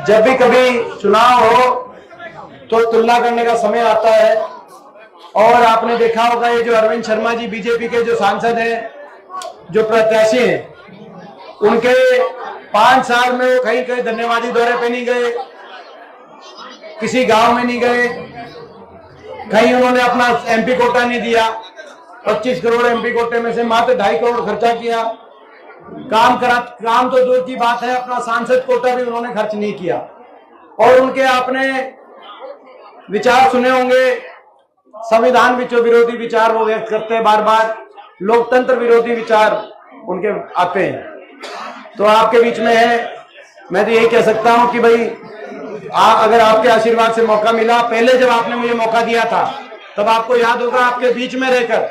जब भी कभी चुनाव हो तो तुलना करने का समय आता है। और आपने देखा होगा ये जो अरविंद शर्मा जी बीजेपी के जो सांसद हैं, जो प्रत्याशी हैं, उनके 5 साल में वो कहीं कहीं धन्यवादी दौरे पे नहीं गए, किसी गांव में नहीं गए, कहीं उन्होंने अपना एमपी कोटा नहीं दिया। 25 करोड़ एमपी कोटे में से मात्र 2.5 करोड़ खर्चा किया। काम तो दूर की बात है, अपना सांसद कोटा भी उन्होंने खर्च नहीं किया। और उनके आपने विचार सुने होंगे, संविधान विरोधी विचार वो व्यक्त करते हैं बार बार, लोकतंत्र विरोधी विचार उनके आते हैं। तो आपके बीच में है, मैं तो यही कह सकता हूं कि भाई अगर आपके आशीर्वाद से मौका मिला, पहले जब आपने मुझे मौका दिया था तब आपको याद होगा, आपके बीच में रहकर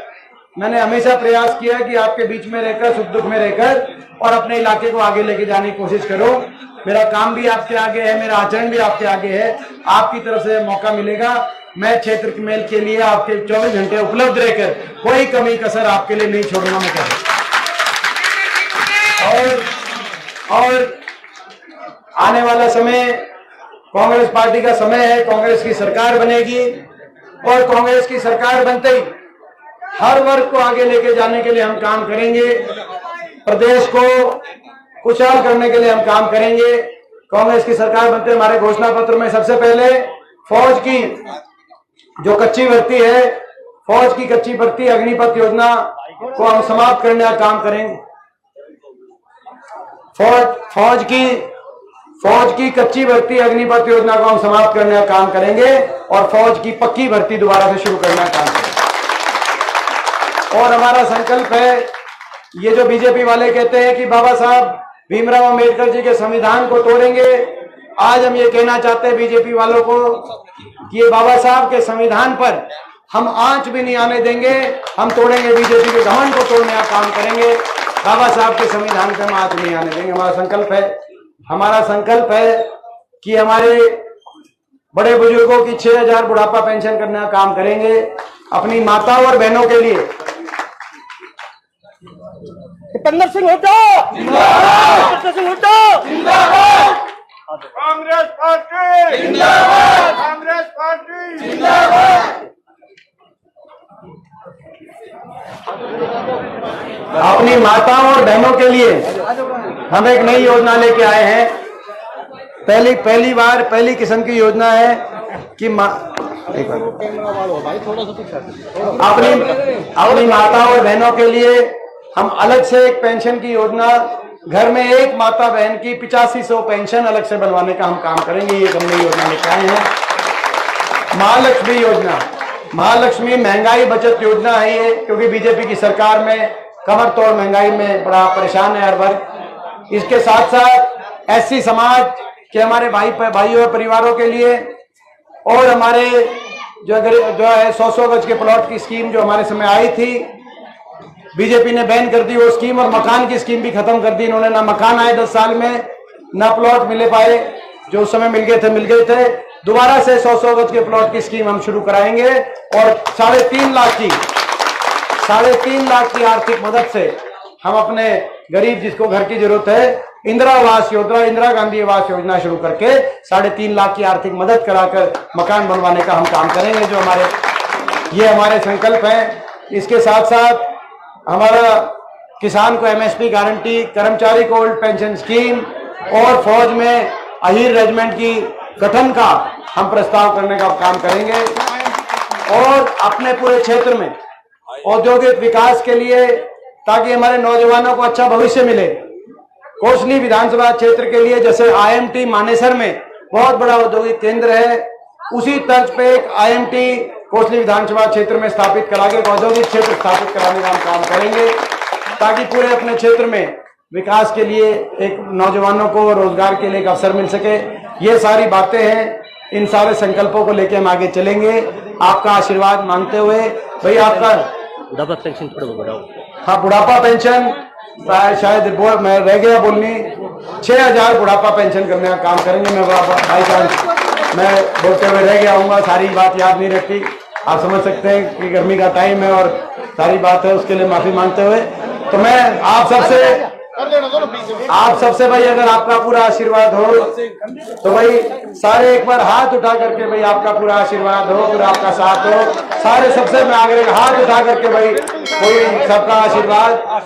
मैंने हमेशा प्रयास किया कि आपके बीच में रहकर, सुख दुख में रहकर और अपने इलाके को आगे लेके जाने की कोशिश करो। मेरा काम भी आपके आगे है, मेरा आचरण भी आपके आगे है। आपकी तरफ से मौका मिलेगा, मैं क्षेत्र के मेल के लिए आपके 24 घंटे उपलब्ध रहकर कोई कमी कसर आपके लिए नहीं छोड़ूंगा मैं कहूँ। और आने वाला समय कांग्रेस पार्टी का समय है, कांग्रेस की सरकार बनेगी और कांग्रेस की सरकार बनते ही हर वर्ग को आगे लेके जाने के लिए हम काम करेंगे, प्रदेश को खुशहाल करने के लिए हम काम करेंगे। कांग्रेस की सरकार बनते हमारे घोषणा पत्र में सबसे पहले फौज की जो कच्ची भर्ती है, फौज की कच्ची भर्ती अग्निपथ योजना को हम समाप्त करने का काम करेंगे। फौज की कच्ची भर्ती अग्निपथ योजना को हम समाप्त करने का काम करेंगे और फौज की पक्की भर्ती दोबारा से शुरू करने का काम करेंगे। और हमारा संकल्प है, ये जो बीजेपी वाले कहते हैं कि बाबा साहब भीमराव अंबेडकर जी के संविधान को तोड़ेंगे, आज हम ये कहना चाहते हैं बीजेपी वालों को कि ये बाबा साहब के संविधान पर हम आंच भी नहीं आने देंगे, हम तोड़ेंगे, बीजेपी के घमंड को तोड़ने का काम करेंगे, बाबा साहब के संविधान पर हम आंच नहीं आने देंगे। हमारा संकल्प है कि हमारे बड़े बुजुर्गों की 6,000 बुढ़ापा पेंशन करने का काम करेंगे। अपनी माताओं और बहनों के लिए दीपेंद्र सिंह हुड्डा जिंदाबाद, दीपेंद्र सिंह हुड्डा जिंदाबाद, कांग्रेस पार्टी जिंदाबाद, कांग्रेस पार्टी जिंदाबाद। अपनी माताओं और बहनों के लिए हम एक नई योजना लेके आए हैं। पहली किस्म की योजना है कि अपनी माताओं और बहनों के लिए हम अलग से एक पेंशन की योजना, घर में एक माता बहन की 8500 पेंशन अलग से बनवाने का हम काम करेंगे। ये हमने योजना लेके आए हैं। महालक्ष्मी योजना, महालक्ष्मी महंगाई बचत योजना है ये, क्योंकि बीजेपी की सरकार में कमर तोड़ महंगाई में बड़ा परेशान है हर वर्ग। इसके साथ साथ एससी समाज के हमारे भाइयों और परिवारों के लिए, और हमारे जो है 100 गज के प्लॉट की स्कीम जो हमारे समय आई थी, बीजेपी ने बैन कर दी वो स्कीम, और मकान की स्कीम भी खत्म कर दी इन्होंने। ना मकान आए 10 साल में, ना प्लॉट मिले पाए, जो उस समय मिल गए थे। दोबारा से 100 गज के प्लॉट की स्कीम हम शुरू कराएंगे और 3.5 लाख की आर्थिक मदद से हम अपने गरीब जिसको घर की जरूरत है, इंदिरा गांधी आवास योजना शुरू करके 3.5 लाख की आर्थिक मदद कराकर मकान बनवाने का हम काम करेंगे, जो हमारे संकल्प हैं। इसके साथ साथ हमारा किसान को एमएसपी गारंटी, कर्मचारी को ओल्ड पेंशन स्कीम और फौज में अहीर रेजिमेंट की गठन का हम प्रस्ताव करने का काम करेंगे। और अपने पूरे क्षेत्र में औद्योगिक विकास के लिए, ताकि हमारे नौजवानों को अच्छा भविष्य मिले, कोसली विधानसभा क्षेत्र के लिए जैसे आईएमटी मानेसर में बहुत बड़ा औद्योगिक केंद्र है, उसी तर्ज पे एक आईएमटी कोसली विधानसभा क्षेत्र में स्थापित करा के औद्योगिक क्षेत्र स्थापित कराने का हम काम करेंगे, ताकि पूरे अपने क्षेत्र में विकास के लिए एक नौजवानों को रोजगार के लिए एक अवसर मिल सके। ये सारी बातें हैं, इन सारे संकल्पों को लेकर हम आगे चलेंगे। आपका आशीर्वाद मांगते हुए, भाई आपका बुढ़ापा पेंशन थोड़ा बढ़ाओ। हाँ, बुढ़ापा पेंशन शायद मैं रह गया बोलनी, 6,000 बुढ़ापा पेंशन करने का काम करेंगे। मैं बाई चांस मैं बोलते हुए रह गया हूँ, सारी बात याद नहीं रहती, आप समझ सकते हैं कि गर्मी का टाइम है और सारी बात है, उसके लिए माफी मांगते हुए। तो मैं आप सबसे आप सबसे भाई अगर आपका पूरा आशीर्वाद हो तो भाई सारे एक बार हाथ उठा करके भाई आपका पूरा आशीर्वाद हो, पूरा आपका साथ हो। सारे सबसे मैं आग्रह हाथ उठा करके भाई कोई सबका आशीर्वाद